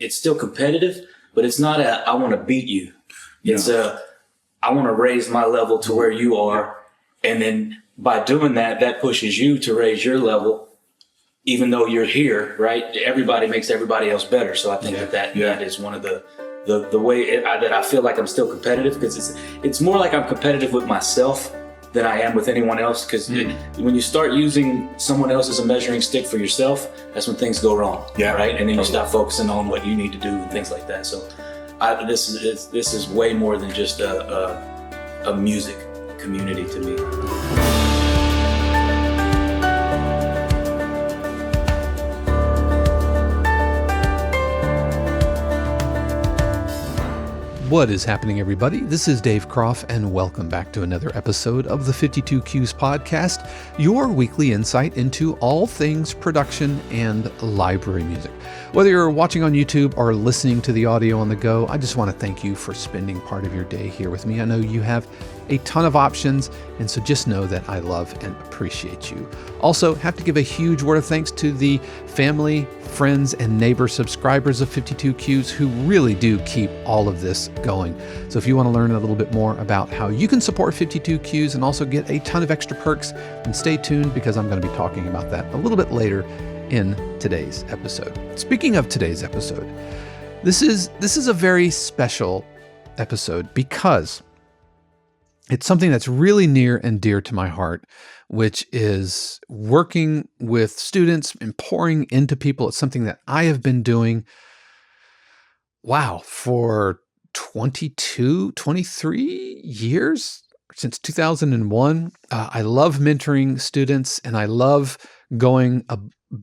it's still competitive, but it's not I want to beat you. It's I want to raise my level to where you are. And then by doing that, that pushes you to raise your level, even though you're here, right? Everybody makes everybody else better. So I think that is one of the way that I feel like I'm still competitive, because it's more like I'm competitive with myself than I am with anyone else. Because when you start using someone else as a measuring stick for yourself, that's when things go wrong, right? And then you stop focusing on what you need to do and things like that. So this is way more than just a music community to me. What is happening, everybody? This is Dave Croft, and welcome back to another episode of the 52 Cues podcast, your weekly insight into all things production and library music. Whether you're watching on YouTube or listening to the audio on the go, I just want to thank you for spending part of your day here with me. I know you have a ton of options, and so just know that I love and appreciate you. Also, have to give a huge word of thanks to the family, friends, and neighbor subscribers of 52 Cues who really do keep all of this going. So if you want to learn a little bit more about how you can support 52 Cues and also get a ton of extra perks, then stay tuned, because I'm going to be talking about that a little bit later in today's episode. Speaking of today's episode, this is a very special episode because it's something that's really near and dear to my heart, which is working with students and pouring into people. It's something that I have been doing, for 22, 23 years, since 2001. I love mentoring students, and I love going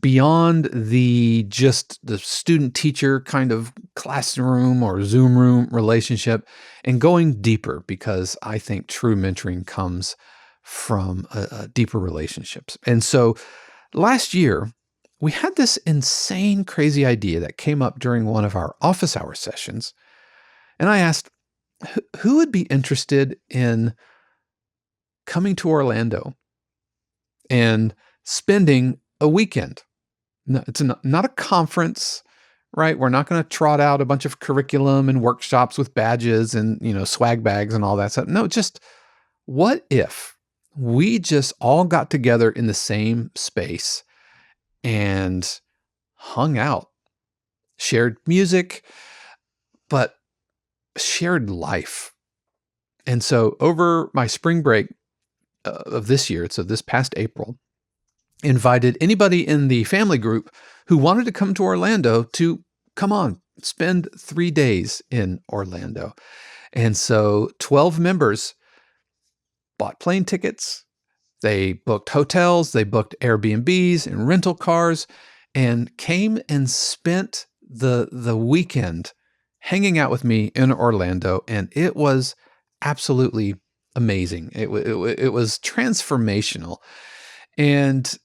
beyond the student-teacher kind of classroom or Zoom room relationship and going deeper, because I think true mentoring comes from deeper relationships. And so last year, we had this insane, crazy idea that came up during one of our office hour sessions. And I asked, who would be interested in coming to Orlando and spending a weekend? No, it's not a conference, right? We're not going to trot out a bunch of curriculum and workshops with badges and, swag bags and all that stuff. No, just what if we just all got together in the same space and hung out, shared music, but shared life. And so over my spring break of this year, so this past April, invited anybody in the family group who wanted to come to Orlando to come on, spend 3 days in Orlando. And so 12 members bought plane tickets, they booked hotels, they booked Airbnbs and rental cars, and came and spent the weekend hanging out with me in Orlando. And it was absolutely amazing. It was transformational. And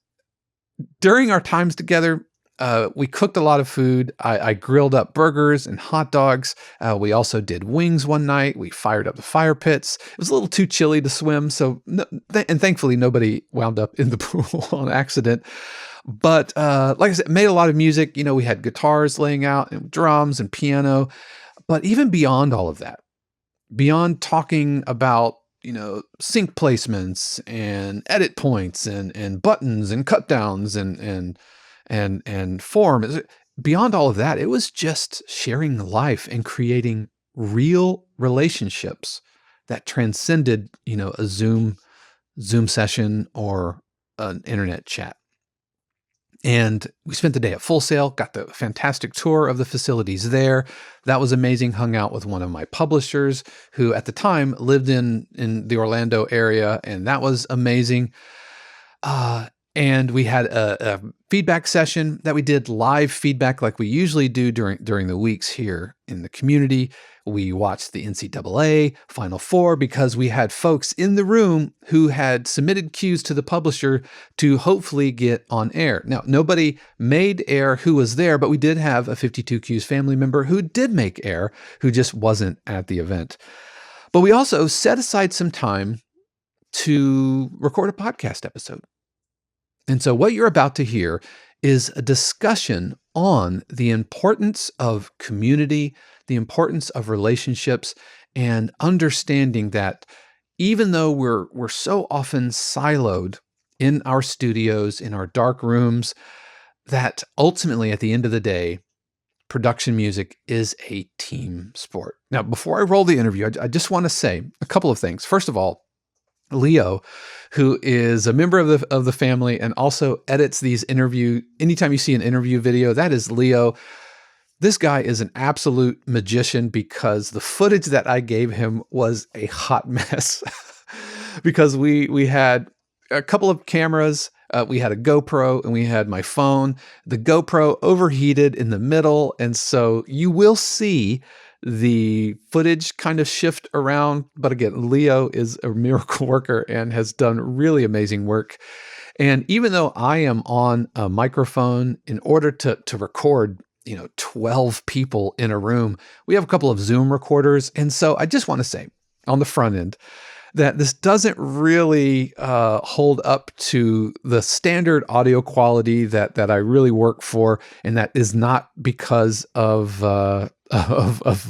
during our times together, we cooked a lot of food. I grilled up burgers and hot dogs. We also did wings one night. We fired up the fire pits. It was a little too chilly to swim, and thankfully nobody wound up in the pool on accident. But like I said, made a lot of music. We had guitars laying out and drums and piano. But even beyond all of that, beyond talking about sync placements and edit points and buttons and cut downs and form. Beyond all of that, it was just sharing life and creating real relationships that transcended, a Zoom session or an internet chat. And we spent the day at Full Sail, got the fantastic tour of the facilities there. That was amazing. Hung out with one of my publishers who at the time lived in the Orlando area, and that was amazing. And we had a feedback session that we did live feedback like we usually do during the weeks here in the community. We watched the NCAA Final Four because we had folks in the room who had submitted cues to the publisher to hopefully get on air. Now, nobody made air who was there, but we did have a 52 Cues family member who did make air, who just wasn't at the event. But we also set aside some time to record a podcast episode. And so what you're about to hear is a discussion on the importance of community, the importance of relationships, and understanding that even though we're so often siloed in our studios, in our dark rooms, that ultimately at the end of the day, production music is a team sport. Now, before I roll the interview, I just want to say a couple of things. First of all, Leo, who is a member of the family and also edits these anytime you see an interview video, that is Leo. This guy is an absolute magician because the footage that I gave him was a hot mess. Because we had a couple of cameras, we had a GoPro, and we had my phone. The GoPro overheated in the middle, and so you will see the footage kind of shift around. But again, Leo is a miracle worker and has done really amazing work. And even though I am on a microphone, in order to record 12 people in a room, we have a couple of Zoom recorders. And so I just want to say on the front end that this doesn't really hold up to the standard audio quality that I really work for, and that is not because of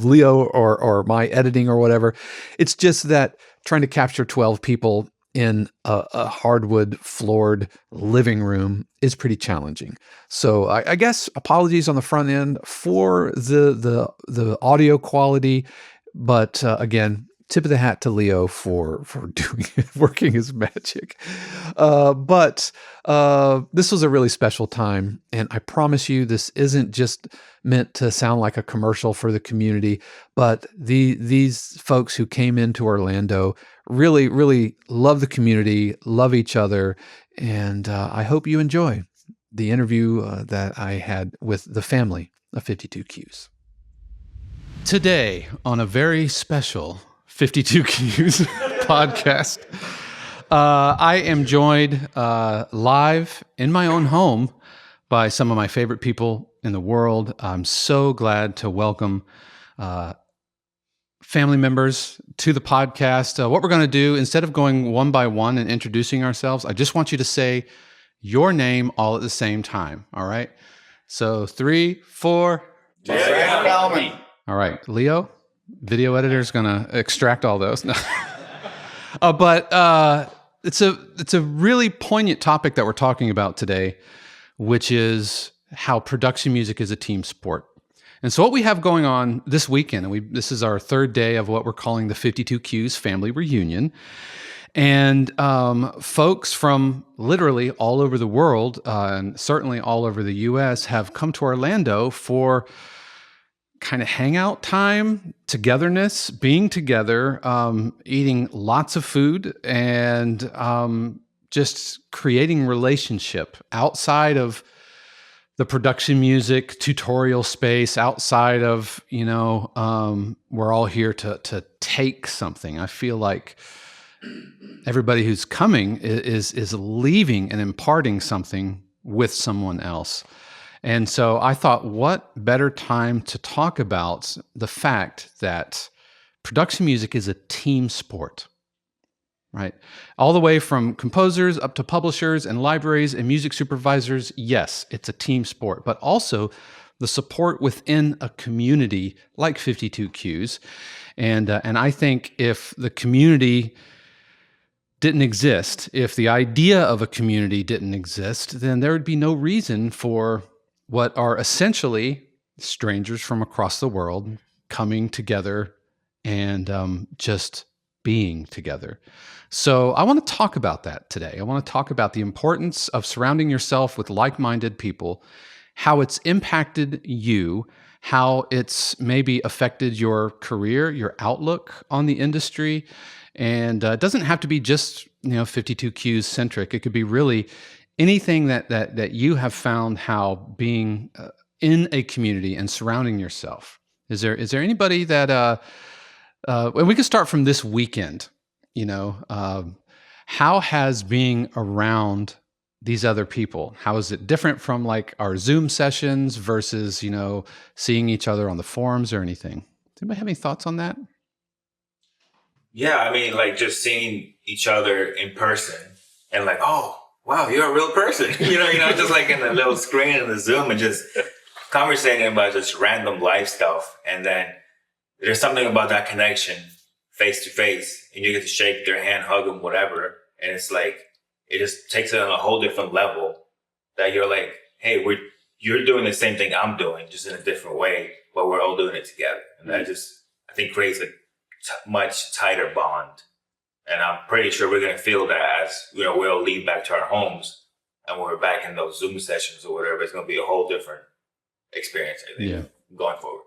Leo or my editing or whatever. It's just that trying to capture 12 people in a hardwood floored living room is pretty challenging. So I guess apologies on the front end for the audio quality, but again, tip of the hat to Leo for working his magic. But this was a really special time, and I promise you, this isn't just meant to sound like a commercial for the community, but these folks who came into Orlando really, really love the community, love each other, and I hope you enjoy the interview that I had with the family of 52 Qs. Today, on a very special 52 Qs podcast, I am joined live in my own home by some of my favorite people in the world. I'm so glad to welcome family members to the podcast. What we're going to do, instead of going one by one and introducing ourselves, I just want you to say your name all at the same time. All right. So 3, 4. All right, Leo. Video editor is going to extract all those. No. But it's a really poignant topic that we're talking about today, which is how production music is a team sport. And so what we have going on this weekend, and this is our third day of what we're calling the 52 Qs Family Reunion. And folks from literally all over the world, and certainly all over the U.S., have come to Orlando for kind of hangout time, togetherness, being together, eating lots of food, and just creating relationship outside of the production music tutorial space, outside of, we're all here to take something. I feel like everybody who's coming is leaving and imparting something with someone else. And so I thought, what better time to talk about the fact that production music is a team sport, right? All the way from composers up to publishers and libraries and music supervisors. Yes, it's a team sport, but also the support within a community like 52 Qs. And I think if the community didn't exist, if the idea of a community didn't exist, then there would be no reason for what are essentially strangers from across the world coming together and just being together. So I want to talk about that today. I want to talk about the importance of surrounding yourself with like-minded people, how it's impacted you, how it's maybe affected your career, your outlook on the industry. And it doesn't have to be just 52 Qs centric. It could be really anything that you have found how being in a community and surrounding yourself. Is there anybody that and we can start from this weekend, how has being around these other people, how is it different from like our Zoom sessions versus, seeing each other on the forums or anything? Does anybody have any thoughts on that? Yeah, I mean, like just seeing each other in person and like, oh, wow, you're a real person. Just like in the little screen in the Zoom, and just conversating about just random life stuff. And then there's something about that connection face to face, and you get to shake their hand, hug them, whatever. And it's like, it just takes it on a whole different level that you're like, hey, you're doing the same thing I'm doing, just in a different way, but we're all doing it together. And that just, I think, creates a much tighter bond. And I'm pretty sure we're going to feel that as, we all leave back to our homes and when we're back in those Zoom sessions or whatever. It's going to be a whole different experience, I think, going forward.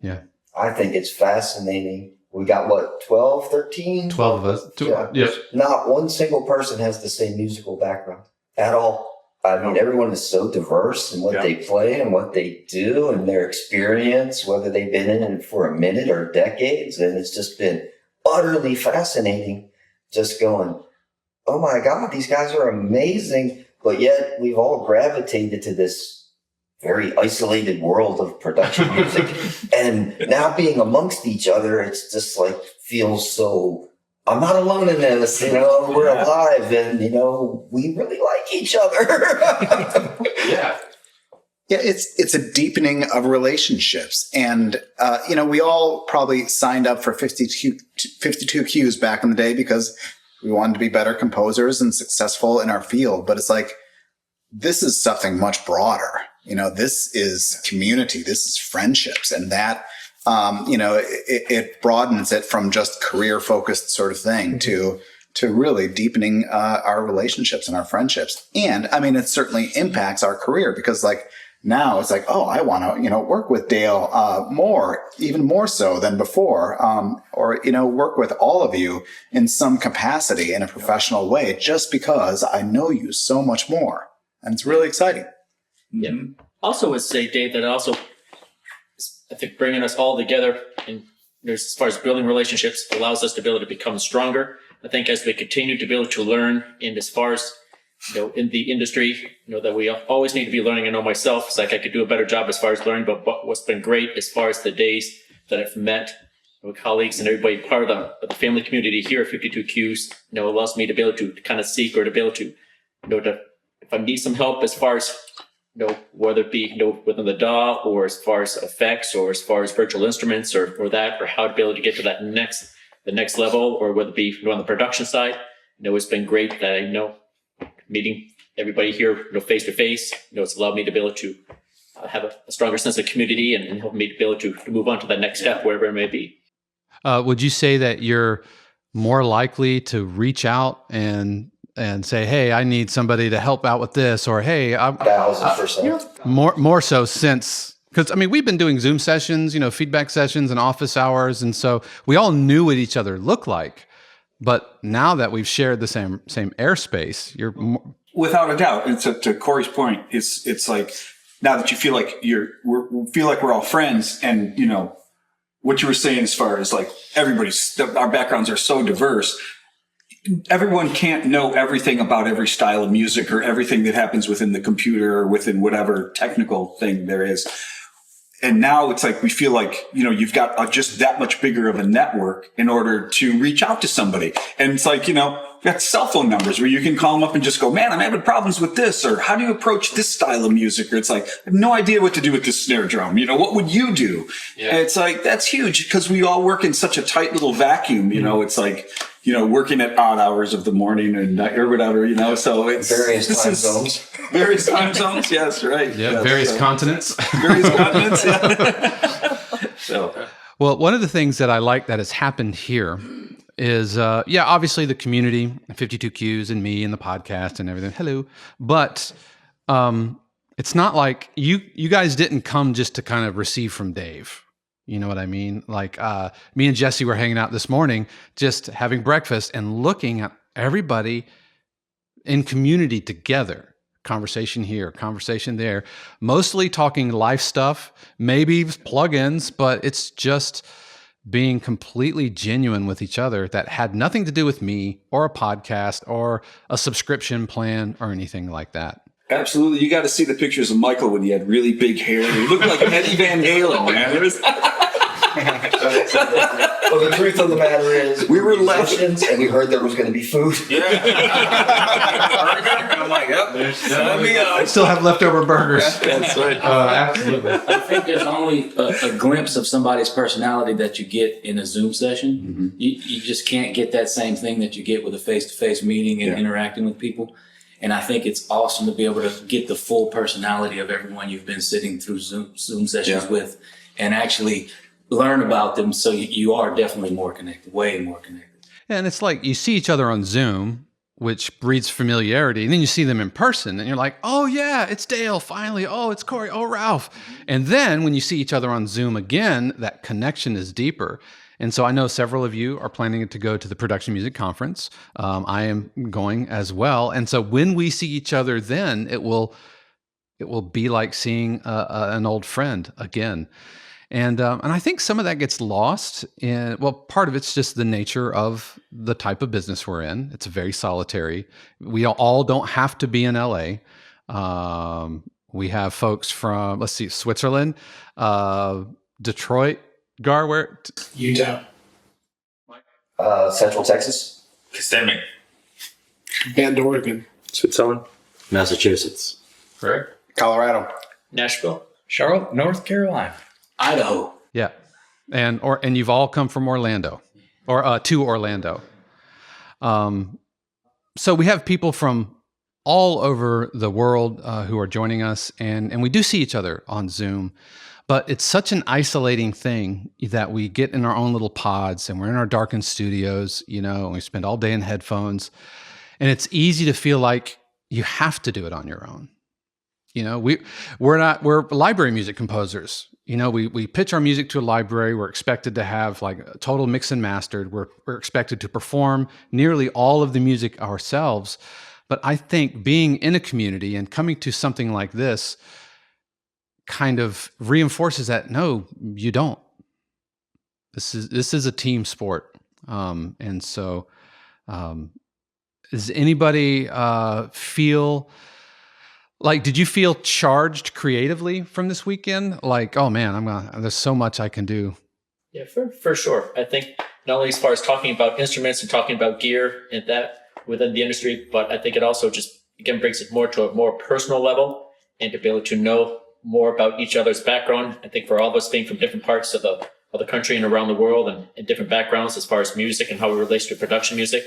Yeah. I think it's fascinating. We got 12, 13? 12 of us. Yeah. Not one single person has the same musical background at all. I mean, everyone is so diverse in what they play and what they do and their experience, whether they've been in it for a minute or decades. And it's just been utterly fascinating just going, oh my God, these guys are amazing. But yet we've all gravitated to this very isolated world of production music. And now being amongst each other, it's just like feels so, I'm not alone in this, we're alive and, we really like each other. Yeah. Yeah, it's a deepening of relationships. And, we all probably signed up for 52 Qs back in the day because we wanted to be better composers and successful in our field. But it's like, this is something much broader. This is community. This is friendships. And that, it broadens it from just career focused sort of thing to really deepening our relationships and our friendships. And I mean, it certainly impacts our career because now it's like, oh, I want to, work with Dale more, even more so than before, or, work with all of you in some capacity in a professional way, just because I know you so much more. And it's really exciting. Yeah. Also would say, Dave, that also, I think bringing us all together and as far as building relationships allows us to be able to become stronger. I think as we continue to be able to learn, and as far as in the industry, that we always need to be learning. I know myself, it's like I could do a better job as far as learning, but what's been great as far as the days that I've met with colleagues and everybody part of the family community here at 52 Qs, allows me to be able to kind of seek or to be able to, if I need some help as far as, whether it be, within the DAW or as far as effects or as far as virtual instruments or that, or how to be able to get to that the next level, or whether it be on the production side, it's been great that I meeting everybody here, face to face, it's allowed me to be able to have a stronger sense of community and help me to be able to move on to that next step, wherever it may be. Would you say that you're more likely to reach out and say, hey, I need somebody to help out with this, or hey, 1,000%. More so since, because we've been doing Zoom sessions, feedback sessions and office hours. And so we all knew what each other looked like. But now that we've shared the same airspace, you're without a doubt. And to Corey's point, it's like now that you feel like we're all friends, and what you were saying as far as like our backgrounds are so diverse. Everyone can't know everything about every style of music or everything that happens within the computer or within whatever technical thing there is. And now it's like we feel like, you've got just that much bigger of a network in order to reach out to somebody. And it's like, we've got cell phone numbers where you can call them up and just go, man, I'm having problems with this, or how do you approach this style of music? Or it's like, I have no idea what to do with this snare drum. What would you do? Yeah. And it's like, that's huge because we all work in such a tight little vacuum. It's like, working at odd hours of the morning or night or whatever, so it's various time zones. Various time zones. Yes. Right. Yeah. Yes, various continents. Various continents. Yeah. So, well, one of the things that I like that has happened here is, obviously the community, 52 Qs and me and the podcast and everything. Hello. But, it's not like you guys didn't come just to kind of receive from Dave. You know what I mean? Like, me and Jesse were hanging out this morning, just having breakfast and looking at everybody in community together. Conversation here, conversation there, mostly talking life stuff, maybe plugins, but it's just being completely genuine with each other that had nothing to do with me or a podcast or a subscription plan or anything like that. Absolutely. You got to see the pictures of Michael when he had really big hair. He looked like Eddie Van Halen, man. It was Well, the truth of the matter is, We were musicians, and we heard there was going to be food. Yeah. I'm like, yep. Sign me up. I still have leftover burgers. That's right. Absolutely. I think there's only a glimpse of somebody's personality that you get in a Zoom session. You just can't get that same thing that you get with a face-to-face meeting and interacting with people. And I think it's awesome to be able to get the full personality of everyone you've been sitting through Zoom sessions with and actually learn about them. So you are definitely more connected, way more connected. And it's like you see each other on Zoom, which breeds familiarity. And then you see them in person and you're like, oh, yeah, it's Dale, finally. Oh, it's Corey. Oh, Ralph. And then when you see each other on Zoom again, that connection is deeper. And so I know several of you are planning to go to the Production Music Conference. I am going as well. And so when we see each other then, it will be like seeing an old friend again. And I think some of that gets lost in, well, part of it's just the nature of the type of business we're in. It's very solitary. We all don't have to be in LA. We have folks from, let's see, Switzerland, Detroit, Gar, where? Utah, Central Texas. Kissimmee. Bend, Oregon, Switzerland, Massachusetts, Colorado. Nashville. Charlotte, North Carolina. Idaho. Yeah. And you've all come from Orlando or to Orlando. So we have people from all over the world who are joining us and we do see each other on Zoom, but it's such an isolating thing that we get in our own little pods and we're in our darkened studios, and we spend all day in headphones and it's easy to feel like you have to do it on your own. We're library music composers. We pitch our music to a library. We're expected to have like a total mix and mastered. We're expected to perform nearly all of the music ourselves. But I think being in a community and coming to something like this kind of reinforces that, no, you don't. This is a team sport. And so does anybody feel like, did you feel charged creatively from this weekend? Like, oh man, there's so much I can do. Yeah, for sure. I think not only as far as talking about instruments and talking about gear and that within the industry, but I think it also just, again, brings it more to a more personal level and to be able to know more about each other's background. I think for all of us being from different parts of the country and around the world and different backgrounds as far as music and how we relate to production music,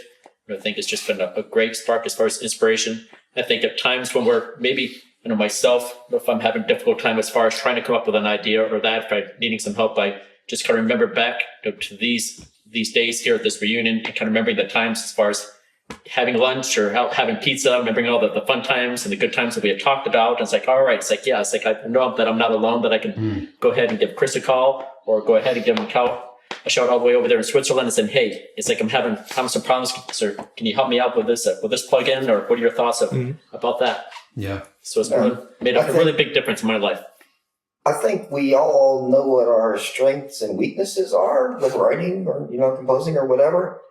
I think it's just been a great spark as far as inspiration. I think at times when we're maybe, myself, if I'm having a difficult time as far as trying to come up with an idea or that, if I'm needing some help, I just kind of remember back to these days here at this reunion and kind of remembering the times as far as having lunch or having pizza, remembering all the fun times and the good times that we had talked about. And it's like, all right, it's like, yeah, it's like, I know that I'm not alone, that I can go ahead and give Chris a call or go ahead and give him a shout all the way over there in Switzerland and saying, hey, it's like I'm having some problems, sir. Can you help me out with this plugin, or what are your thoughts about that? Yeah. So it's really made a really big difference in my life. I think we all know what our strengths and weaknesses are with writing or, composing or whatever.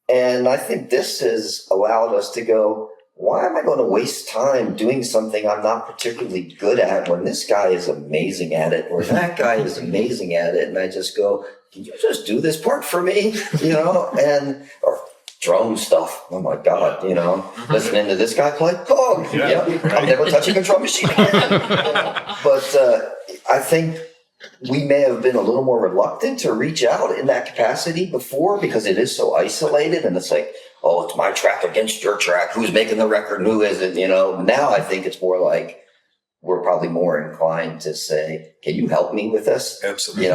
And I think this has allowed us to go, why am I going to waste time doing something I'm not particularly good at when this guy is amazing at it or that guy is amazing at it? And I just go, can you just do this part for me? Or drum stuff. Oh my God, listening to this guy play. Oh, yeah. I'm never touching a drum machine again. But I think we may have been a little more reluctant to reach out in that capacity before because it is so isolated and it's like, oh, it's my track against your track. Who's making the record and who isn't, Now I think it's more like we're probably more inclined to say, can you help me with this? Absolutely.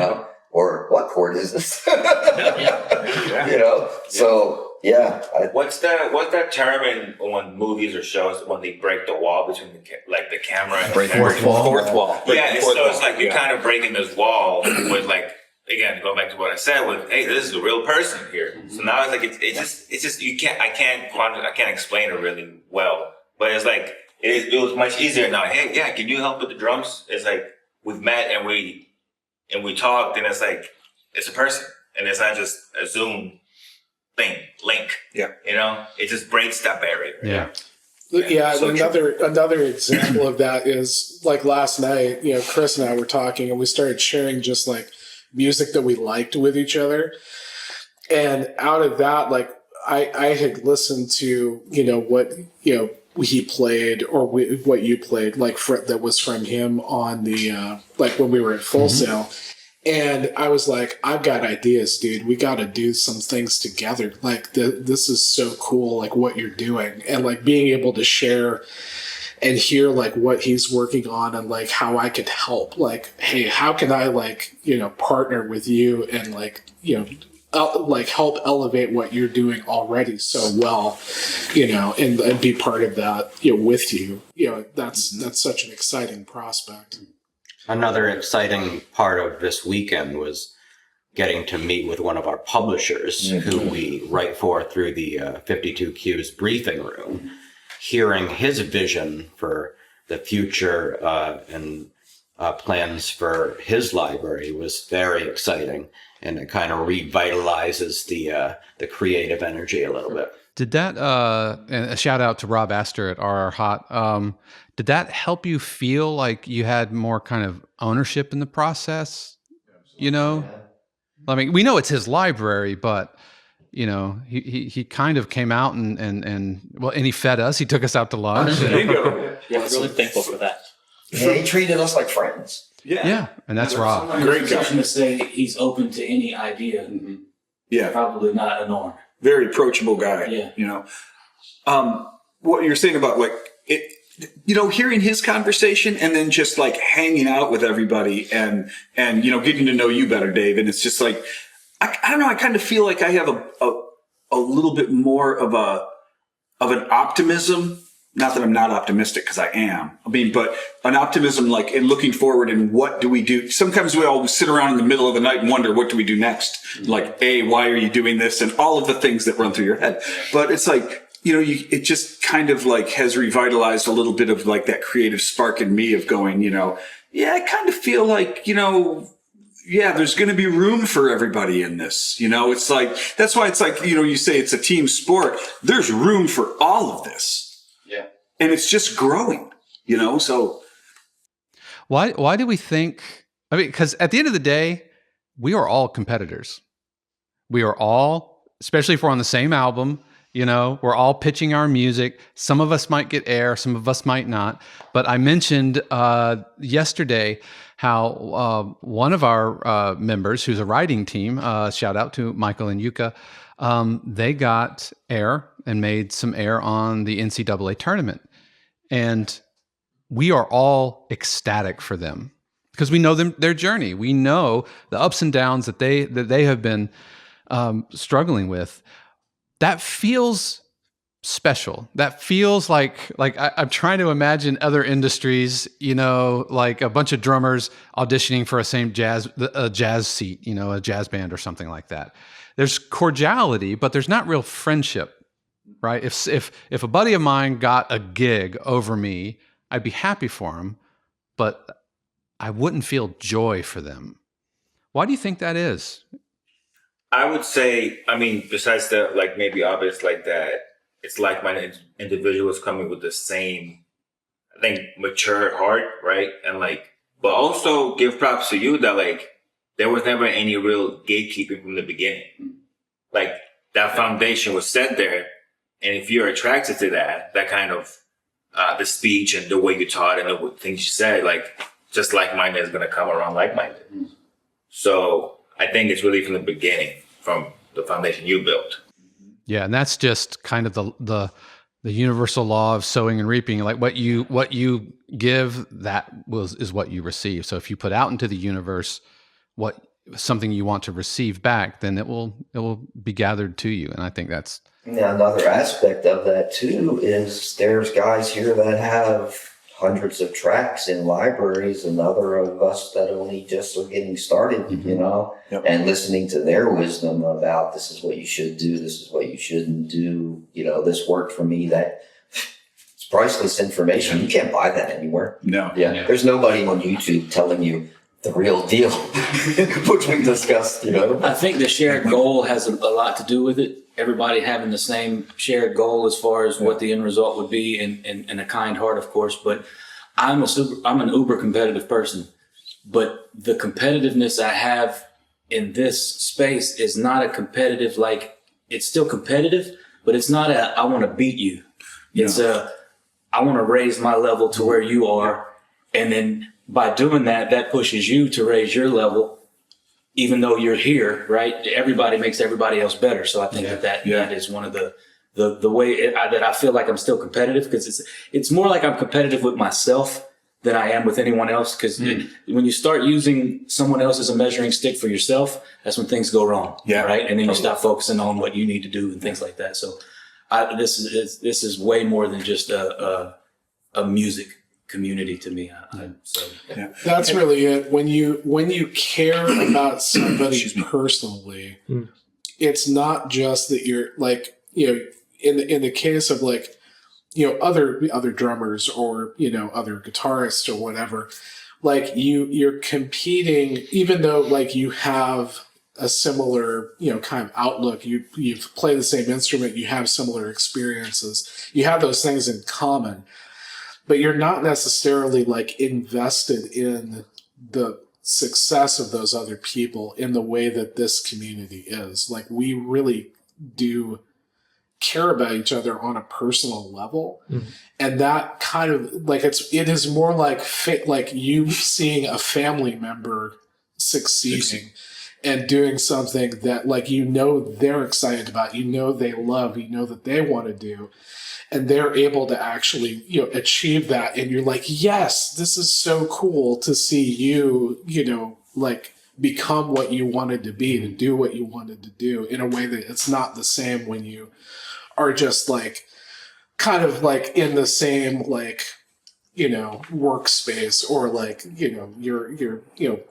Or what chord is this? Yeah. So yeah. What's that term on movies or shows when they break the wall between the camera and the Fourth wall. Yeah, it's like you're kind of breaking this wall with like, again, go back to what I said with, hey, this is a real person here. So now it's like it's just I can't explain it really well, but it's like it was much easier now. Hey, yeah, can you help with the drums? It's like we've met and we talked, and it's like it's a person, and it's not just a Zoom link. Yeah, it just breaks that barrier. Yeah. Yeah, So another example of that is like last night, Chris and I were talking and we started sharing just like music that we liked with each other. And out of that, like I had listened to, what, he played or what you played, like that was from him on the, like when we were at Full Sail. And I was like, I've got ideas, dude. We got to do some things together. Like this is so cool, like what you're doing, and like being able to share and hear like what he's working on and like how I could help. Like, hey, how can I like, partner with you and like, like help elevate what you're doing already so well, and be part of that, with you. That's such an exciting prospect. Another exciting part of this weekend was getting to meet with one of our publishers who we write for through the 52Q's briefing room, hearing his vision for the future and plans for his library was very exciting, and it kind of revitalizes the creative energy a little bit. Did that, and a shout out to Rob Astor at RR Hot, did that help you feel like you had more kind of ownership in the process? I mean, we know it's his library, but he kind of came out and he fed us. He took us out to lunch. There you go. Yeah, we're really thankful for that. Yeah, he treated us like friends. Yeah, and that's Rob. Great guy. To say he's open to any idea. Yeah. Probably not a norm. Very approachable guy. Yeah. What you're saying about like it, hearing his conversation and then just like hanging out with everybody and getting to know you better, Dave. And it's just like, I don't know. I kind of feel like I have a little bit more of an optimism. Not that I'm not optimistic, because I am. I mean, but an optimism like in looking forward and what do we do? Sometimes we all sit around in the middle of the night and wonder, what do we do next? Like, why are you doing this? And all of the things that run through your head. But it's like, it just kind of like has revitalized a little bit of like that creative spark in me of going, I kind of feel like, there's going to be room for everybody in this. It's like, that's why it's like, you say it's a team sport. There's room for all of this. Yeah. And it's just growing, so. Why do we think, because at the end of the day, we are all competitors. We are all, especially if we're on the same album, we're all pitching our music. Some of us might get air, some of us might not. But I mentioned yesterday how one of our members, who's a writing team, shout out to Michael and Yuka, they got air and made some air on the NCAA tournament. And we are all ecstatic for them because we know their journey. We know the ups and downs that they have been struggling with. That feels special. That feels like I'm trying to imagine other industries, like a bunch of drummers auditioning for a jazz seat, a jazz band or something like that. There's cordiality, but there's not real friendship, right? If a buddy of mine got a gig over me, I'd be happy for him, but I wouldn't feel joy for them. Why do you think that is? I would say, besides the like maybe obvious like that, it's like-minded individuals coming with the same, I think, mature heart, right? And like, but also give props to you that like there was never any real gatekeeping from the beginning. Like that foundation was set there, and if you're attracted to that kind of the speech and the way you taught and the things you said, like just like-minded is going to come around like-minded. So I think it's really from the beginning, from the foundation you built. Yeah, and that's just kind of the universal law of sowing and reaping. Like what you give, is what you receive. So if you put out into the universe something you want to receive back, then it will be gathered to you. And I think that's another aspect of that too is there's guys here that have hundreds of tracks in libraries, and other of us that only just are getting started, and listening to their wisdom about this is what you should do, this is what you shouldn't do. This worked for me. That it's priceless information. You can't buy that anywhere. No. Yeah. There's nobody on YouTube telling you the real deal, which we discussed, I think the shared goal has a lot to do with it. Everybody having the same shared goal as far as what the end result would be, and a kind heart, of course. But I'm an uber competitive person, but the competitiveness I have in this space is not a competitive, like, it's still competitive, but it's not a, I want to beat you. It's a, I want to raise my level to where you are. And then by doing that, that pushes you to raise your level, even though you're here, right? Everybody makes everybody else better. So I think that is one of the way that I feel like I'm still competitive, because it's more like I'm competitive with myself than I am with anyone else. Because when you start using someone else as a measuring stick for yourself, that's when things go wrong. Yeah. Right. And then you stop focusing on what you need to do and things like that. So this is way more than just a music community to me. That's really it. When you care about somebody personally, it's not just that you're like, in the case of like, other drummers or, other guitarists or whatever, like you're competing, even though like you have a similar, kind of outlook, you play the same instrument, you have similar experiences, you have those things in common, but you're not necessarily like invested in the success of those other people in the way that this community is. Like, we really do care about each other on a personal level. And that kind of like, it is more like like you seeing a family member succeeding and doing something that like, they're excited about, they love, that they want to do, and they're able to actually, achieve that. And you're like, yes, this is so cool to see you, like become what you wanted to be, to do what you wanted to do in a way that it's not the same when you are just like kind of like in the same like workspace, or like you're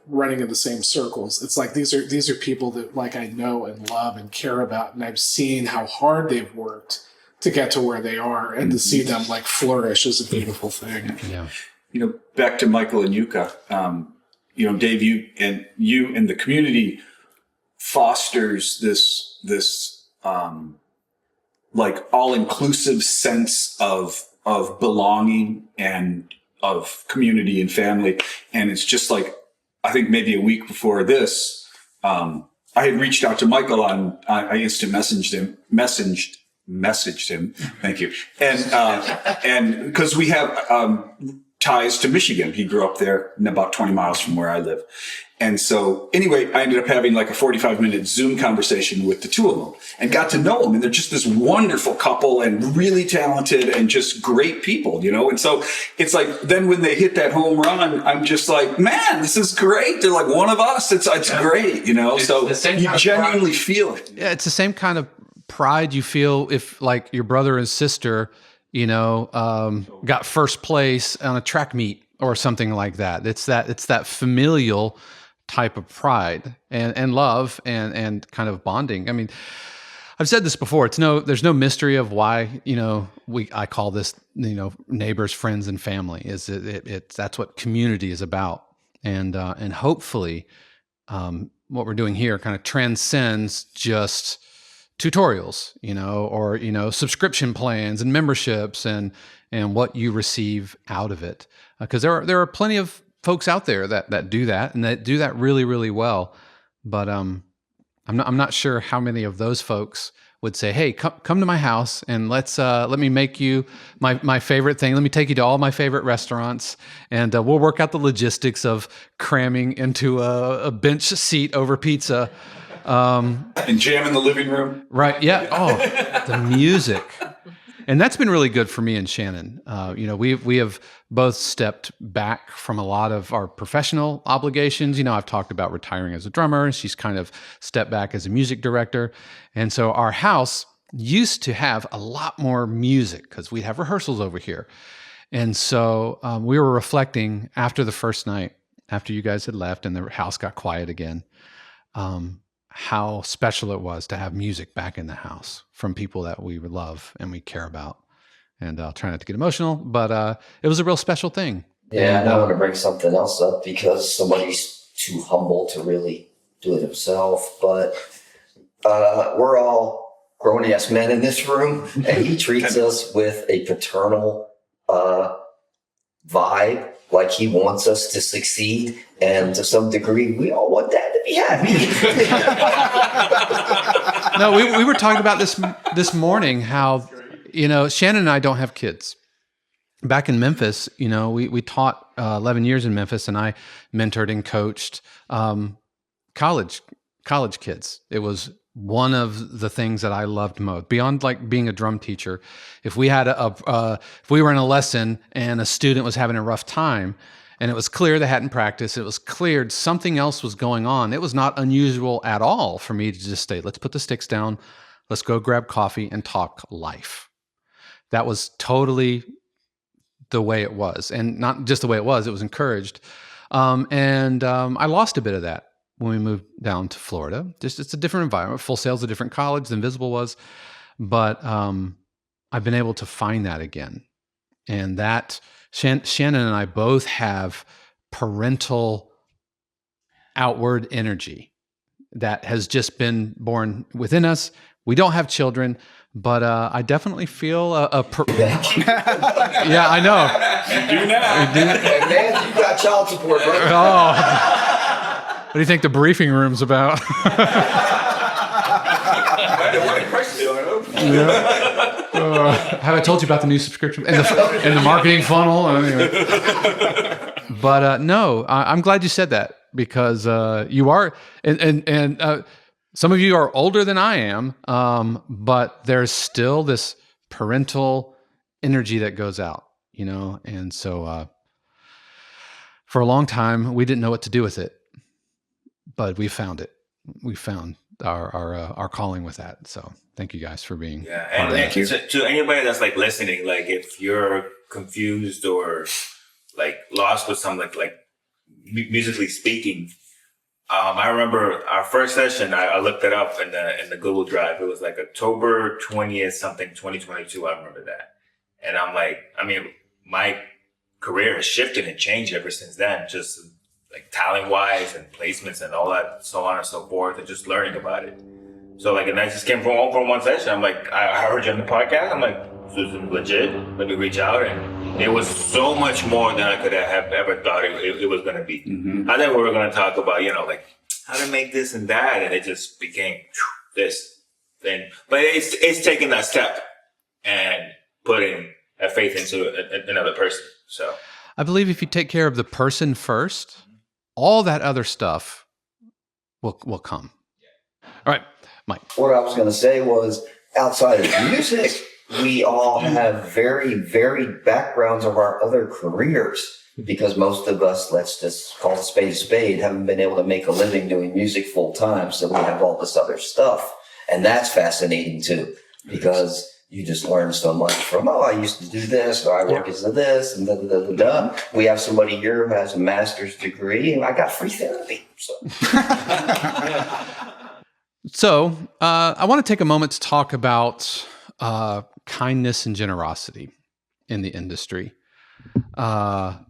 running in the same circles. It's like these are people that like I know and love and care about, and I've seen how hard they've worked to get to where they are, and to see them like flourish is a beautiful thing. Back to Michael and Yuka, Dave, you and the community fosters this like all-inclusive sense of belonging and of community and family. And it's just like, I think maybe a week before this, I had reached out to Michael I instant messaged him. Thank you. And because we have ties to Michigan. He grew up there, about 20 miles from where I live. And so anyway, I ended up having like a 45-minute Zoom conversation with the two of them and got to know them. And they're just this wonderful couple and really talented and just great people, And so it's like, then when they hit that home run, I'm just like, man, this is great. They're like one of us. It's great, So you genuinely feel it. Yeah, it's the same kind of pride you feel if like your brother and sister, got first place on a track meet or something like that. It's that familial type of pride and love and kind of bonding. I mean, I've said this before. There's no mystery of why, I call this, neighbors, friends, and family. That's what community is about. And hopefully, what we're doing here kind of transcends just tutorials, or, subscription plans and memberships and what you receive out of it. Because there are plenty of folks out there that do that, and that do that really, really well. But I'm not sure how many of those folks would say, "Hey, come to my house and let me make you my favorite thing. Let me take you to all my favorite restaurants, and we'll work out the logistics of cramming into a bench seat over pizza." And jam in the living room. Right. Yeah. Oh, the music. And that's been really good for me and Shannon. We have both stepped back from a lot of our professional obligations. I've talked about retiring as a drummer. She's kind of stepped back as a music director. And so our house used to have a lot more music because we'd have rehearsals over here. And so we were reflecting after the first night, after you guys had left and the house got quiet again, how special it was to have music back in the house from people that we love and we care about. And I'll try not to get emotional, but it was a real special thing. Yeah, and I want to bring something else up because somebody's too humble to really do it himself. But we're all grown-ass men in this room, and he treats us with a paternal vibe, like he wants us to succeed. And to some degree, we all want that to be happy. No, we were talking about this morning how, Shannon and I don't have kids. Back in Memphis, we taught 11 years in Memphis, and I mentored and coached college kids. It was one of the things that I loved most, beyond like being a drum teacher. If we had if we were in a lesson and a student was having a rough time, and it was clear they hadn't practiced, it was clear something else was going on, it was not unusual at all for me to just say, let's put the sticks down, let's go grab coffee and talk life. That was totally the way it was, and not just the way it was encouraged. I lost a bit of that when we moved down to Florida. Just it's a different environment. Full Sail's a different college than Visible was, but I've been able to find that again, and that Shannon and I both have parental outward energy that has just been born within us. We don't have children, but I definitely feel yeah, I know. You do now. Hey, man, you got child support, bro. Oh, what do you think the briefing room's about? Have I told you about the new subscription and the marketing funnel? Anyway. But no, I'm glad you said that, because you are, and some of you are older than I am, but there's still this parental energy that goes out, and so for a long time we didn't know what to do with it, but we found it. We found our calling with that. So thank you guys for being. Yeah, and Thank you. To anybody that's like listening, like if you're confused or like lost with something like musically speaking, I remember our first session. I looked it up in the Google Drive. It was like October 20th, something 2022. I remember that, and I'm like, my career has shifted and changed ever since then. Just like talent wise and placements and all that, so on and so forth, and just learning about it. So like, and I just came from one session. I'm like, I heard you on the podcast. I'm like, this is legit. Let me reach out, and it was so much more than I could have ever thought it was going to be. Mm-hmm. I thought we were going to talk about, like how to make this and that, and it just became this thing. But it's taking that step and putting a faith into another person. So I believe if you take care of the person first, all that other stuff will come. All right, Mike. What I was going to say was, outside of music, we all have very varied backgrounds of our other careers, because most of us, let's just call a spade, haven't been able to make a living doing music full time. So we have all this other stuff. And that's fascinating too, because you just learn so much from, I used to do this, or I work as this, and da. We have somebody here who has a master's degree, and I got free therapy. So I want to take a moment to talk about kindness and generosity in the industry. Rob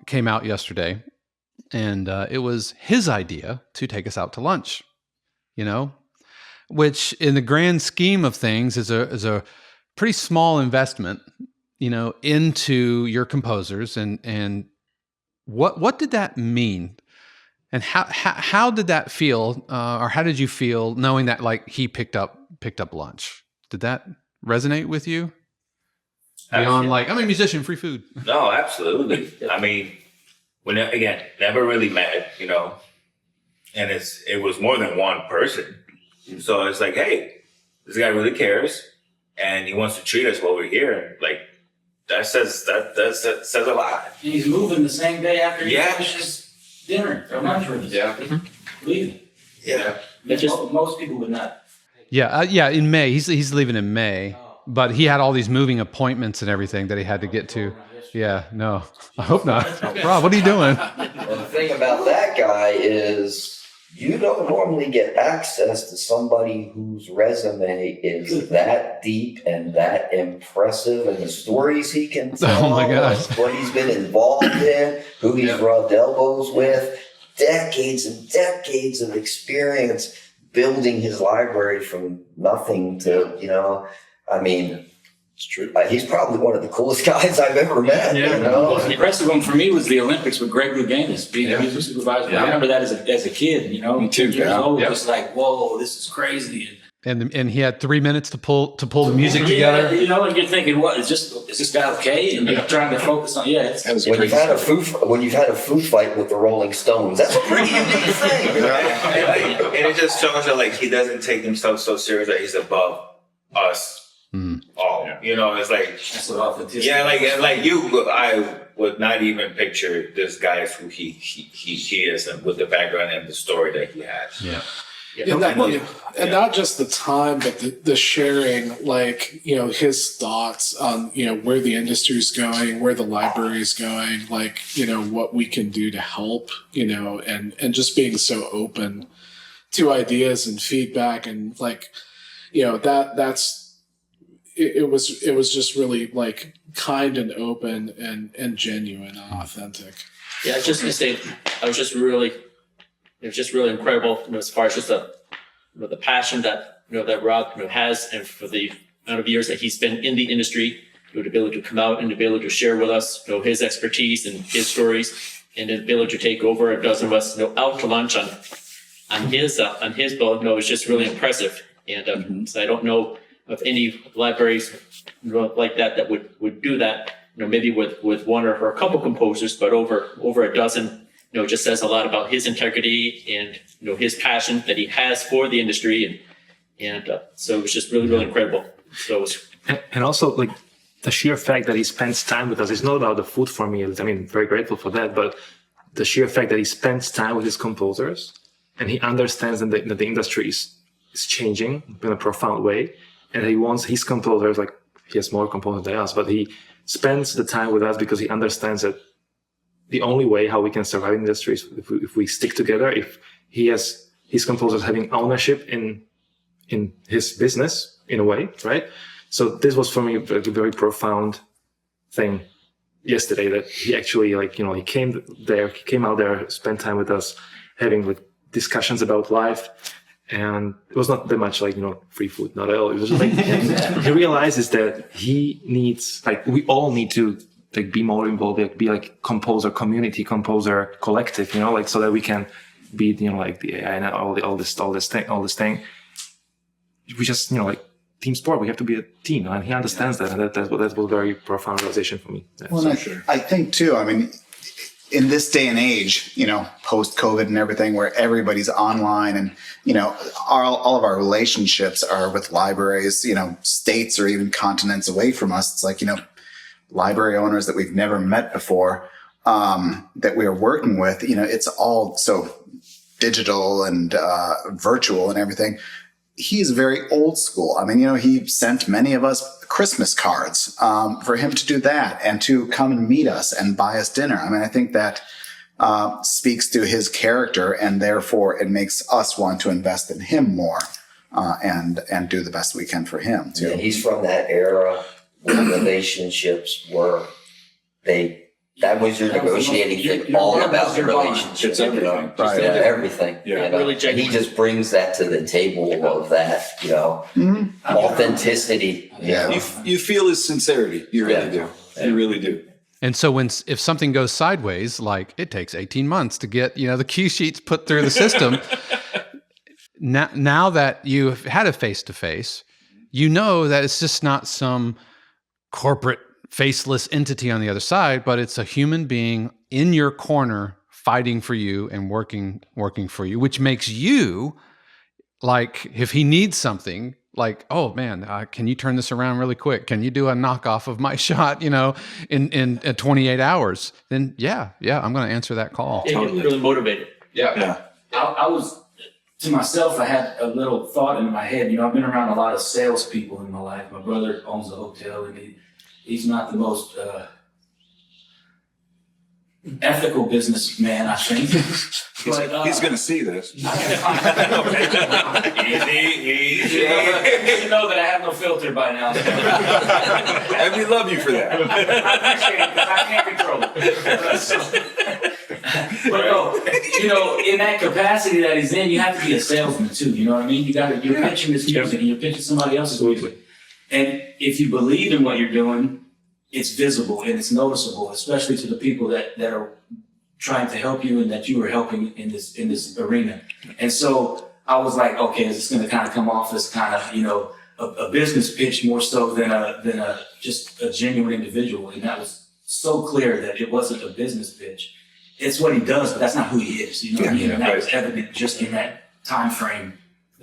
came out yesterday, and it was his idea to take us out to lunch, which in the grand scheme of things is a pretty small investment, into your composers. And what did that mean? And how did that feel, or how did you feel knowing that like he picked up lunch? Did that resonate with you? Beyond like, I'm a musician, free food. No, absolutely. Never really met, and it was more than one person. So it's like, hey, this guy really cares, and he wants to treat us while we're here. Like that says a lot. And he's moving the same day after he Yeah. finishes dinner or lunch with us. Yeah. Leaving. Yeah. That's just most people would not. Yeah, in May. He's leaving in May, but he had all these moving appointments and everything that he had to get to. Yeah, no, I hope not. Rob, what are you doing? Well, the thing about that guy is, you don't normally get access to somebody whose resume is that deep and that impressive, and the stories he can tell, Oh my gosh. what he's been involved in, who he's rubbed elbows with, decades and decades of experience building his library from nothing to, It's true. He's probably one of the coolest guys I've ever met. Yeah, you the know? most impressive one for me was the Olympics with Greg Louganis being a music supervisor. Yeah. I remember that as a kid, you know, Me too, 10 years yeah. old, Yeah. just like, whoa, this is crazy. And he had 3 minutes to pull the music together. Yeah, you know, and you're thinking, what is this guy okay? And you're trying to focus on, it's When you've had a Foo fight with the Rolling Stones, that's a pretty unique thing. And it just shows that like he doesn't take himself so serious that he's above us all. You know, it's like That's what authenticity. yeah, like you, I would not even picture this guy as who he is, and with the background and the story that he has. Yeah. And not just the time, but the sharing, like, you know, his thoughts on, you know, where the industry's going, where the library is going, like, you know, what we can do to help, you know, and just being so open to ideas and feedback, and like, you know, it was just really like kind and open and genuine and authentic. Yeah, just to say, I was just really, it was just really incredible, you know, as far as just the passion that, you know, that Rob, you know, has, and for the amount of years that he's been in the industry, you know, the ability to come out and the ability to share with us, you know, his expertise and his stories, and the ability to take over a dozen of us, you know, out to lunch on his boat, you know, is just really impressive. And so I don't know of any libraries, you know, like that would do that, you know, maybe with one or a couple composers, but over a dozen. You know, it just says a lot about his integrity and, you know, his passion that he has for the industry, and so it was just really, really incredible. So it was, and also like the sheer fact that he spends time with us. It's not about the food for me. I mean, very grateful for that, but the sheer fact that he spends time with his composers and he understands that the industry is changing in a profound way, and he wants his composers, like he has more composers than us, but he spends the time with us because he understands that the only way how we can survive in the industry is if we stick together, if he has his composers having ownership in his business in a way, right? So this was for me a very profound thing yesterday, that he actually, like, you know, he came out there, spent time with us, having like discussions about life. And it was not that much like, you know, free food, not at all. It was just like, he realizes that he needs, like, we all need to like be more involved, like be like composer community, composer collective, you know, like so that we can be, you know, like the AI and all this thing. We just, you know, like team sport, we have to be a team, and he understands that, and that was a very profound realization for me. Yeah, Well, I think too, I mean, in this day and age, you know, post COVID and everything, where everybody's online, and, you know, all of our relationships are with libraries, you know, states or even continents away from us. It's like, you know, library owners that we've never met before, that we are working with, you know, it's all so digital and virtual and everything. He's very old school. I mean, you know, he sent many of us Christmas cards, for him to do that and to come and meet us and buy us dinner. I mean, I think that speaks to his character, and therefore it makes us want to invest in him more, and do the best we can for him too. Yeah, he's from that era where relationships were, that was your negotiating thing, all about the relationships. Everything. Right. Everything. Yeah. You know? Really And genuine. he just brings that to the table of that, you know, authenticity. You know? You feel his sincerity. You really do. You really do. And so if something goes sideways, like it takes 18 months to get, you know, the cue sheets put through the system, now that you've had a face-to-face, you know that it's just not some corporate faceless entity on the other side, but it's a human being in your corner fighting for you and working for you, which makes you, like, if he needs something, like, oh man, can you turn this around really quick? Can you do a knockoff of my shot, you know, in 28 hours? Then yeah, I'm going to answer that call. yeah, you're really motivated. Yeah. I was, to myself, I had a little thought in my head. You know, I've been around a lot of salespeople in my life. My brother owns a hotel, and he's not the most ethical businessman, I think. But, He's going to see this. You know that I have no filter by now. And we love you for that. I appreciate it, because I can't control it. But no, you know, in that capacity that he's in, you have to be a salesman too. You know what I mean? You're pitching this music, and you're pitching somebody else's music. And if you believe in what you're doing, it's visible and it's noticeable, especially to the people that are trying to help you and that you were helping in this arena. And so I was like, okay, is this going to kind of come off as kind of, you know, a business pitch more so than a just a genuine individual? And that was so clear that it wasn't a business pitch. It's what he does, but that's not who he is. You know what I mean? And that was evident just in that time frame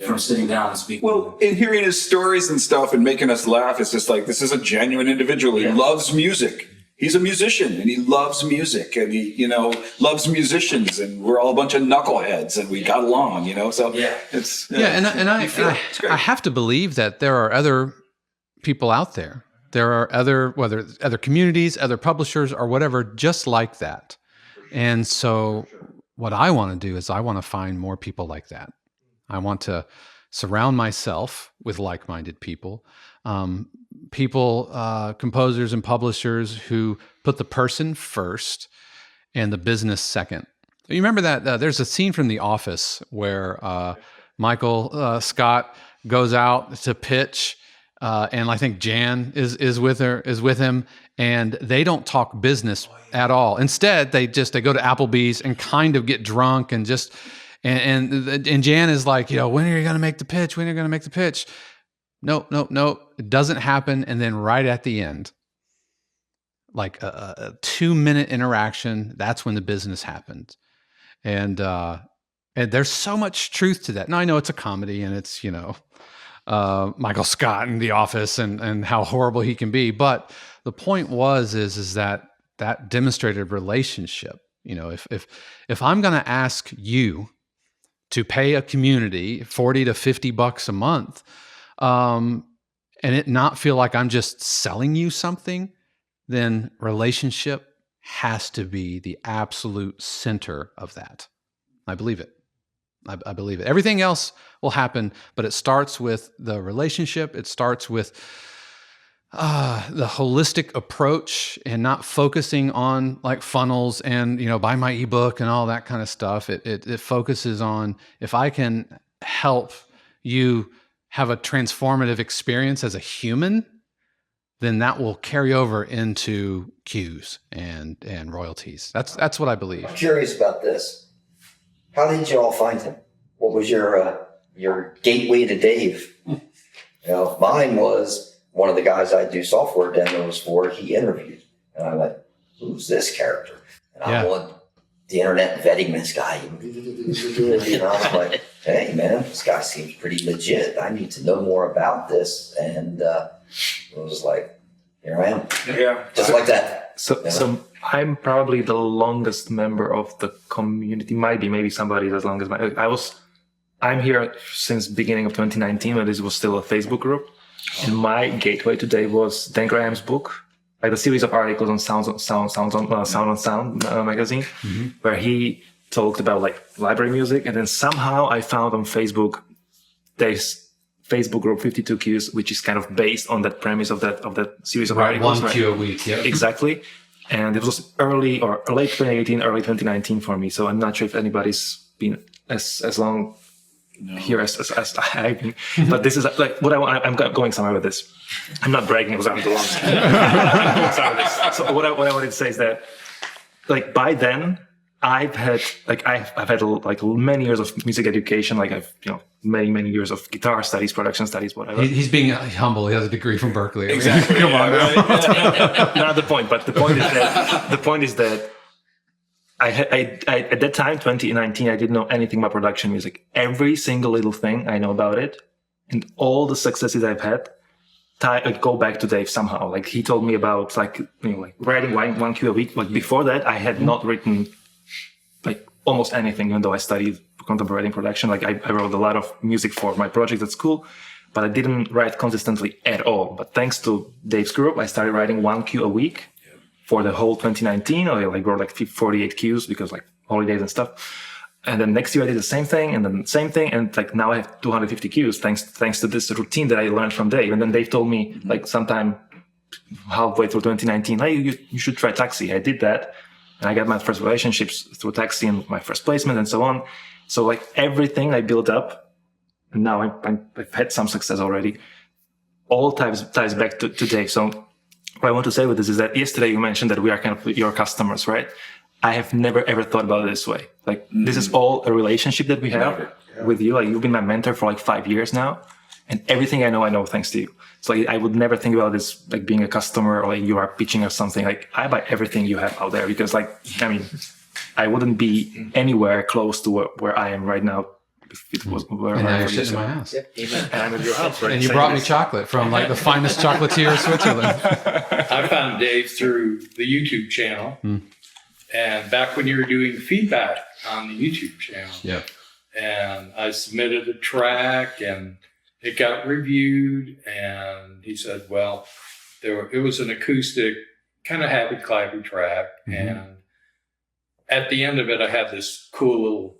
from sitting down and speaking. Well, in hearing his stories and stuff and making us laugh, it's just like, this is a genuine individual. He loves music. He's a musician and he loves music and he, you know, loves musicians, and we're all a bunch of knuckleheads and we got along, you know? So it's, I have to believe that there are other people out there. There are other communities, other publishers or whatever, just like that. And so what I want to do is I want to find more people like that. I want to surround myself with like-minded people, composers and publishers who put the person first and the business second. You remember that there's a scene from The Office where Michael Scott goes out to pitch, and I think Jan is with him, and they don't talk business at all. Instead, they go to Applebee's and kind of get drunk and just. And Jan is like, you know, when are you going to make the pitch? When are you going to make the pitch? No. It doesn't happen. And then right at the end, like a 2-minute interaction, that's when the business happened. And there's so much truth to that. Now I know it's a comedy and it's, you know, Michael Scott in The Office and how horrible he can be. But the point is that demonstrated relationship. You know, if I'm going to ask you to pay a community $40 to $50 a month, and it not feel like I'm just selling you something, then relationship has to be the absolute center of that. I believe it. I believe it. Everything else will happen, but it starts with the relationship. It starts with the holistic approach and not focusing on like funnels and, you know, buy my ebook and all that kind of stuff. It focuses on, if I can help you have a transformative experience as a human, then that will carry over into cues and royalties. That's what I believe. I'm curious about this. How did you all find him? What was your gateway to Dave? You know, mine was one of the guys I do software demos for, he interviewed. And I'm like, who's this character? And I'm on the internet vetting this guy. And I'm like, hey, man, this guy seems pretty legit. I need to know more about this. And it was like, here I am. Yeah. Just like that. So I'm probably the longest member of the community. Maybe somebody's as long as I'm here since beginning of 2019 when this was still a Facebook group. And my gateway today was Dan Graham's book, like a series of articles on Sound on Sound magazine, where he talked about like library music. And then somehow I found on Facebook, there's Facebook group 52 Qs, which is kind of based on that premise of that series of articles. 1 Q a week, yeah. Exactly. And it was early or late 2018, early 2019 for me. So I'm not sure if anybody's been as long here as I've been. But this is like what I want. I'm going somewhere with this. I'm not bragging because I'm the longest. So what I wanted to say is that, like, by then I've had like many years of music education. Like I've, you know, many years of guitar studies, production studies, whatever. He's being humble. He has a degree from Berkeley. Exactly. Come on, Not the point, but the point is that I at that time, 2019, I didn't know anything about production music. Every single little thing I know about it, and all the successes I've had, go back to Dave somehow. Like he told me about like writing one cue a week. Like before that, I had not written like almost anything, even though I studied contemporary production. Like I wrote a lot of music for my project at school, but I didn't write consistently at all. But thanks to Dave's group, I started writing 1 cue a week. For the whole 2019, I wrote like 48 cues because like holidays and stuff. And then next year I did the same thing and then same thing. And like now I have 250 cues thanks to this routine that I learned from Dave. And then Dave told me like sometime halfway through 2019, hey, you should try Taxi. I did that. And I got my first relationships through Taxi and my first placement and so on. So like everything I built up, and now I've had some success already, all ties back to Dave. So what I want to say with this is that yesterday you mentioned that we are kind of your customers, right? I have never ever thought about it this way. Like this is all a relationship that we have with you. Like you've been my mentor for like 5 years now, and everything I know thanks to you. So like I would never think about this like being a customer or like you are pitching or something. Like I buy everything you have out there because like I mean I wouldn't be anywhere close to where I am right now. If it was where And now I you're am. sitting in my house. And I'm at your house, right? And you Same brought me place. chocolate from like the finest chocolatier of Switzerland. I found Dave through the YouTube channel. And back when you were doing feedback on the YouTube channel. Yeah. And I submitted a track and it got reviewed. And he said, well, it was an acoustic, kind of happy clappy track. And at the end of it, I had this cool little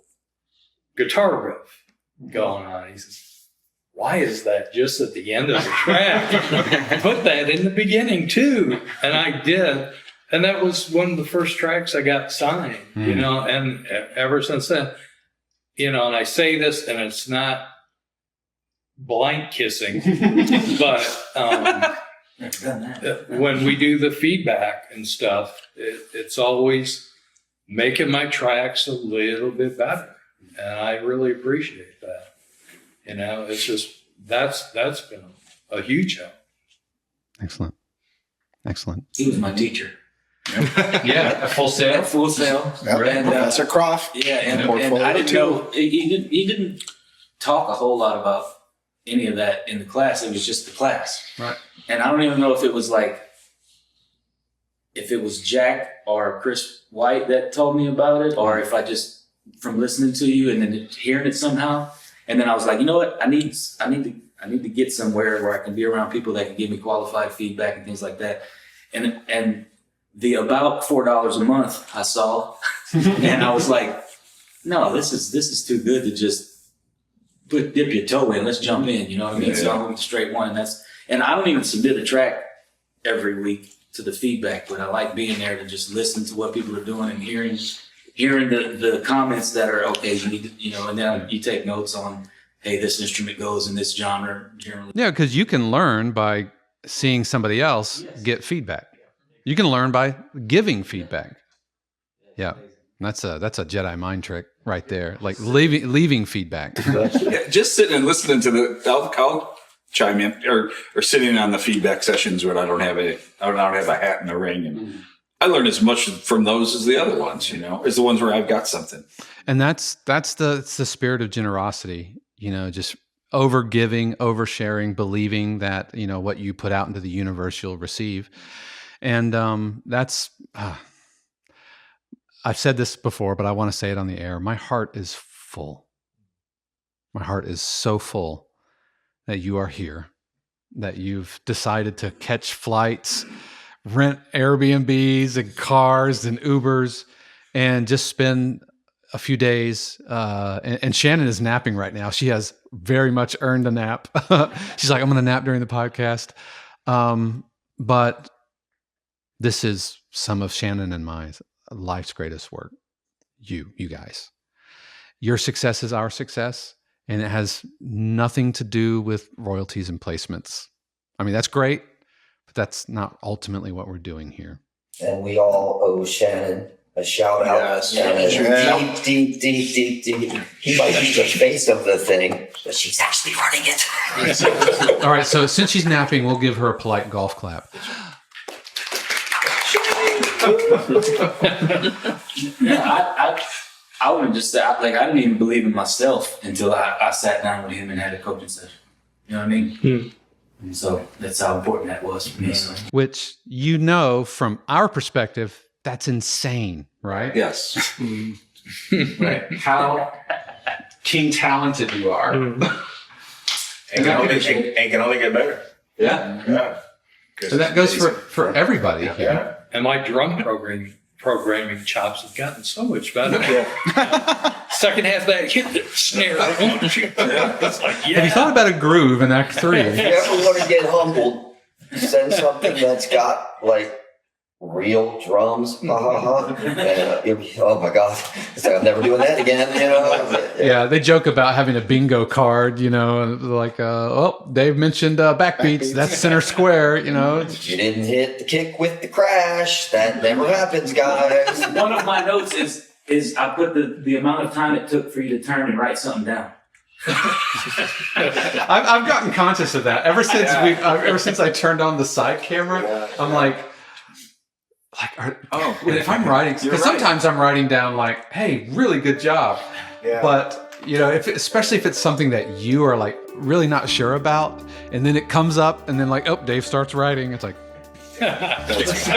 guitar riff going on. He says, why is that just at the end of the track? Put that in the beginning too. And I did. And that was one of the first tracks I got signed, you know, and ever since then, you know, and I say this and it's not blank kissing, but when we do the feedback and stuff, it's always making my tracks a little bit better. And I really appreciate that. You know, it's just, that's been a huge help. Excellent. Excellent. He was my teacher. Yeah, Full Sail. Full Sail. Yep. And, Professor Croft. Yeah, and Portfolio I didn't too. know he didn't talk a whole lot about any of that in the class. It was just the class, Right. And I don't even know if it was like if it was Jack or Chris White that told me about it, or if I just from listening to you and then hearing it somehow, and then I was like, you know what, I need to get somewhere where I can be around people that can give me qualified feedback and things like that, and the about $4 a month I saw, and I was like, no, this is too good to just dip your toe in. Let's jump in, you know what I mean? So I went to straight one, and I don't even submit a track every week to the feedback, but I like being there to just listen to what people are doing and hearing the comments that are okay. You need to, you know, and then you take notes on, hey, this instrument goes in this genre generally. Yeah, because you can learn by seeing somebody else get feedback. You can learn by giving feedback. Yeah, that's a Jedi mind trick right there. Like leaving feedback. Yeah, just sitting and listening to I'll chime in or sitting on the feedback sessions where I don't have a hat in the ring, and I learn as much from those as the other ones, you know, as the ones where I've got something. And that's the spirit of generosity, you know, just over giving, over sharing, believing that, you know, what you put out into the universe, you'll receive. And that's, I've said this before, but I want to say it on the air. My heart is full. My heart is so full that you are here, that you've decided to catch flights, rent Airbnbs and cars and Ubers, and just spend a few days. And Shannon is napping right now. She has very much earned a nap. She's like, I'm going to nap during the podcast. But this is some of Shannon and my life's greatest work. You guys. Your success is our success, and it has nothing to do with royalties and placements. I mean, that's great, but that's not ultimately what we're doing here. And we all owe Shannon a shout out. Yes. Shannon, deep. He might be the face of the thing, but she's actually running it. All right, so since she's napping, we'll give her a polite golf clap. Yeah, I would just say, like, I didn't even believe in myself until I sat down with him and had a coaching session. You know what I mean? And so that's how important that was for me. So. Which, you know, from our perspective, that's insane, right? Yes. Right. How king talented you are. And can only get better. Yeah. So that goes for everybody here. And my drum programming chops have gotten so much better. Second half of that hit the snare. It's like, Have you thought about a groove in Act 3? If you ever want to get humbled, send something that's got like real drums, ha ha ha. And oh my God, it's like I'm never doing that again, you know? Yeah, they joke about having a bingo card, you know, and like, oh, Dave mentioned backbeats. That's center square, you know. You didn't hit the kick with the crash. That never happens, guys. One of my notes is I put the amount of time it took for you to turn and write something down. I've gotten conscious of that ever since I turned on the side camera. I'm like, if I'm writing, because sometimes I'm writing down like, hey, really good job. Yeah. But, you know, especially if it's something that you are like really not sure about, and then it comes up, and then like, oh, Dave starts writing. It's like, That was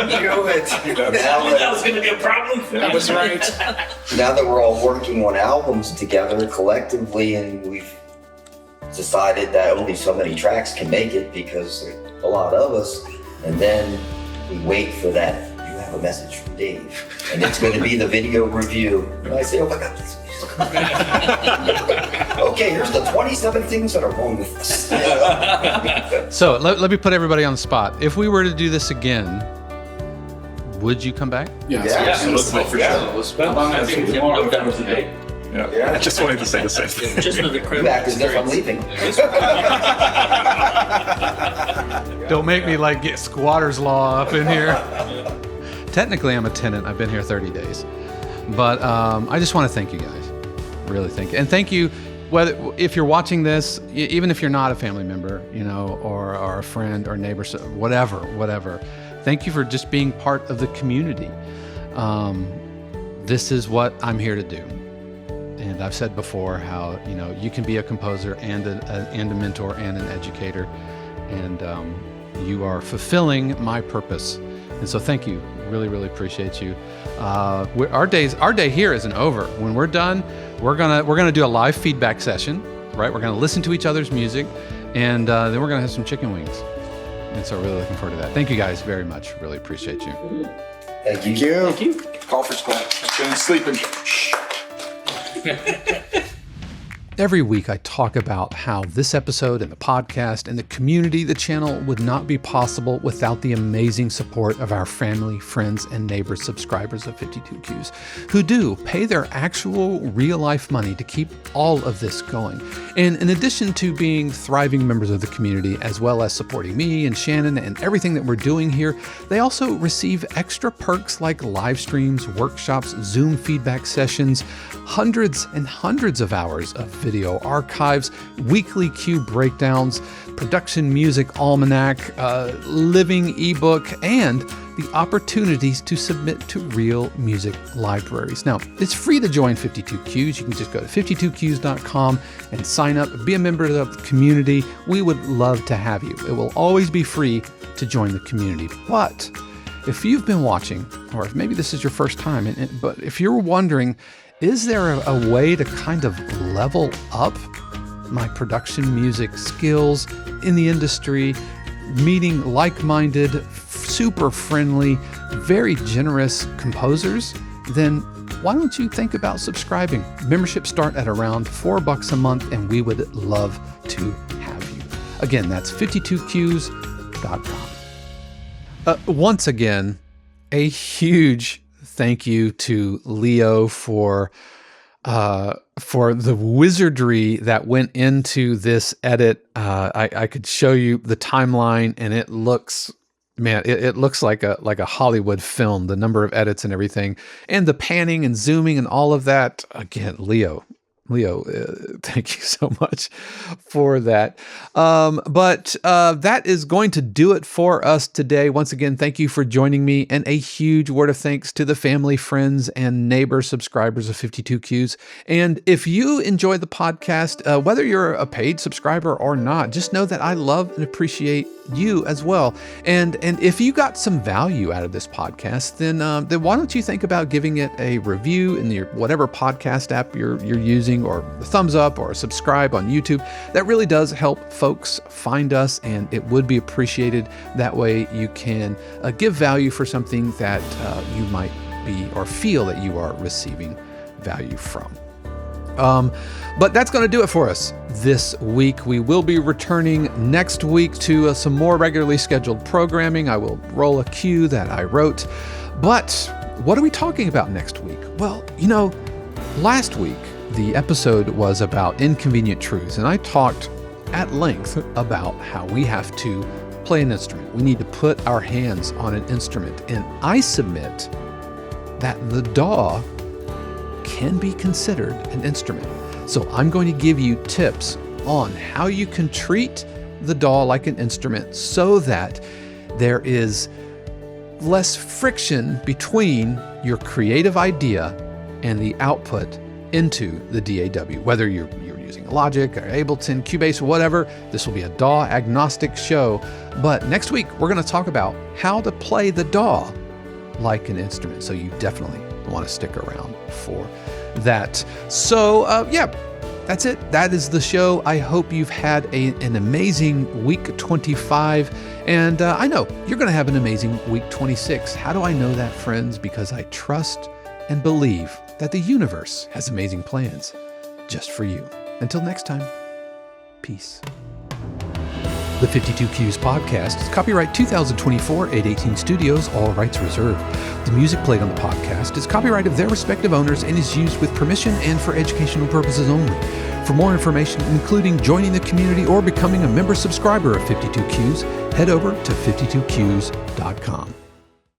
going to be a problem. That was right. Now that we're all working on albums together collectively, and we've decided that only so many tracks can make it because there's a lot of us, and then we wait for that. You have a message from Dave, and it's going to be the video review. And I say, oh my God. Okay, here's the 27 things that are wrong with this. So let me put everybody on the spot. If we were to do this again, would you come back? Yes. Absolutely, for sure. How long has it been tomorrow? That was the date. I just wanted to say the same thing. Just another You critical act as if I'm leaving. Don't make me like get squatter's law up in here. Technically, I'm a tenant. I've been here 30 days. But I just want to thank you guys. Really thank you. And thank you, if you're watching this, even if you're not a family member, you know, or a friend or neighbor, whatever. Thank you for just being part of the community. This is what I'm here to do. And I've said before how, you know, you can be a composer and a mentor and an educator. And you are fulfilling my purpose. And so thank you. Really, really appreciate you. Our day here isn't over. When we're done, we're gonna do a live feedback session, right? We're gonna listen to each other's music, and then we're gonna have some chicken wings. And so really looking forward to that. Thank you guys very much. Really appreciate you. Thank you. Thank you. Call for squat. Been sleeping. Every week I talk about how this episode and the podcast and the community, the channel, would not be possible without the amazing support of our family, friends, and neighbors, subscribers of 52Qs, who do pay their actual real-life money to keep all of this going. And in addition to being thriving members of the community, as well as supporting me and Shannon and everything that we're doing here, they also receive extra perks like live streams, workshops, Zoom feedback sessions, hundreds and hundreds of hours of video archives, weekly Q breakdowns, production music almanac, living ebook, and the opportunities to submit to real music libraries. Now, it's free to join 52Qs. You can just go to 52qs.com and sign up, be a member of the community. We would love to have you. It will always be free to join the community. But if you've been watching, or if maybe this is your first time, but if you're wondering, is there a way to kind of level up my production music skills in the industry, meeting like-minded, super friendly, very generous composers? Then why don't you think about subscribing? Memberships start at around $4 a month, and we would love to have you. Again, that's 52qs.com. Once again, a huge thank you to Leo for the wizardry that went into this edit. I could show you the timeline, and it looks, man, it looks like a Hollywood film. The number of edits and everything, and the panning and zooming and all of that. Again, Leo, thank you so much for that. But that is going to do it for us today. Once again, thank you for joining me, and a huge word of thanks to the family, friends, and neighbor subscribers of 52Qs. And if you enjoy the podcast, whether you're a paid subscriber or not, just know that I love and appreciate you as well. And if you got some value out of this podcast, then why don't you think about giving it a review in your whatever podcast app you're using, or a thumbs up or a subscribe on YouTube. That really does help folks find us, and it would be appreciated. That way you can give value for something that you might be or feel that you are receiving value from. But that's going to do it for us this week. We will be returning next week to some more regularly scheduled programming. I will roll a cue that I wrote. But what are we talking about next week? Well, last week the episode was about inconvenient truths, and I talked at length about how we have to play an instrument. We need to put our hands on an instrument, and I submit that the DAW can be considered an instrument. So I'm going to give you tips on how you can treat the DAW like an instrument so that there is less friction between your creative idea and the output into the DAW. Whether you're using Logic or Ableton, Cubase, whatever, this will be a DAW agnostic show. But next week, we're going to talk about how to play the DAW like an instrument. So you definitely want to stick around for that. So, that's it. That is the show. I hope you've had an amazing week 25. And I know you're going to have an amazing week 26. How do I know that, friends? Because I trust and believe that the universe has amazing plans just for you. Until next time, peace. The 52 Cues podcast is copyright 2024 818 Studios, all rights reserved. The music played on the podcast is copyright of their respective owners and is used with permission and for educational purposes only. For more information, including joining the community or becoming a member subscriber of 52 Cues, head over to 52cues.com.